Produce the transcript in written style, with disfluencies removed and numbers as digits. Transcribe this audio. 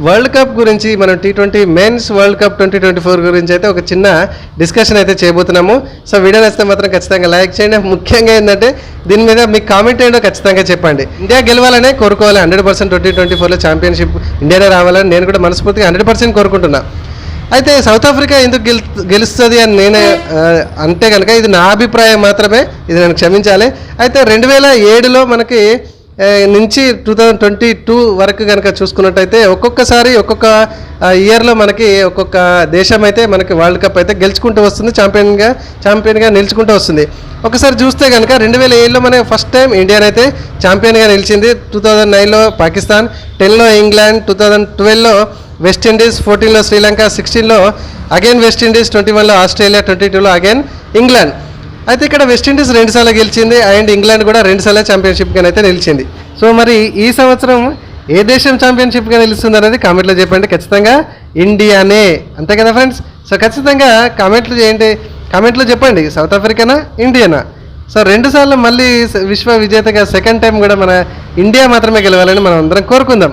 World cup గురించి మనం T20 men's world cup 2024 గురించి అయితే ఒక చిన్న డిస్కషన్ అయితే చేయబోతున్నాము. సో వీడియో నచ్చితే మాత్రం ఖచ్చితంగా లైక్ చేయండి. ముఖ్యంగా ఏంటంటే దీని మీద మీ కామెంట్ ఏంటో ఖచ్చితంగా చెప్పండి. ఇండియా గెలవాలనే కోరుకోవాలి. 100% 2024లో ఛాంపియన్షిప్ ఇండియానే రావాలని నేను కూడా మనస్ఫూర్తిగా 100% కోరుకుంటున్నా. అయితే సౌత్ ఆఫ్రికా ఎందుకు గెలుస్తుంది అని నేనే అంటే కనుక ఇది నా అభిప్రాయం మాత్రమే, ఇది నేను క్షమించాలి. అయితే 2007లో మనకి నుంచి 2022 వరకు కనుక చూసుకున్నట్టయితే ఒక్కొక్కసారి ఒక్కొక్క ఇయర్లో మనకి ఒక్కొక్క దేశం అయితే మనకి వరల్డ్ కప్ అయితే గెలుచుకుంటూ వస్తుంది, ఛాంపియన్గా నిలుచుకుంటూ వస్తుంది. ఒకసారి చూస్తే కనుక 2007లో మనకి ఫస్ట్ టైం ఇండియానైతే ఛాంపియన్గా నిలిచింది. 2009లో పాకిస్తాన్, 10లో ఇంగ్లాండ్, 2012లో వెస్టిండీస్, 14లో శ్రీలంక, 16లో అగైన్ వెస్టిండీస్, 21లో ఆస్ట్రేలియా, 22లో అగైన్ ఇంగ్లాండ్. అయితే ఇక్కడ వెస్టిండీస్ 2 సార్లు గెలిచింది అండ్ ఇంగ్లాండ్ కూడా 2 సార్లు ఛాంపియన్షిప్గా అయితే నిలిచింది. సో మరి ఈ సంవత్సరం ఏ దేశం ఛాంపియన్షిప్గా నిలుస్తుంది అనేది కామెంట్లో చెప్పండి. ఖచ్చితంగా ఇండియానే, అంతే కదా ఫ్రెండ్స్? సో ఖచ్చితంగా కామెంట్లు చేయండి, కామెంట్లో చెప్పండి సౌత్ ఆఫ్రికానా ఇండియానా. సో 2 సార్లు మళ్ళీ విశ్వ విజేతగా సెకండ్ టైం కూడా మన ఇండియా మాత్రమే గెలవాలని మనం అందరం కోరుకుందాం.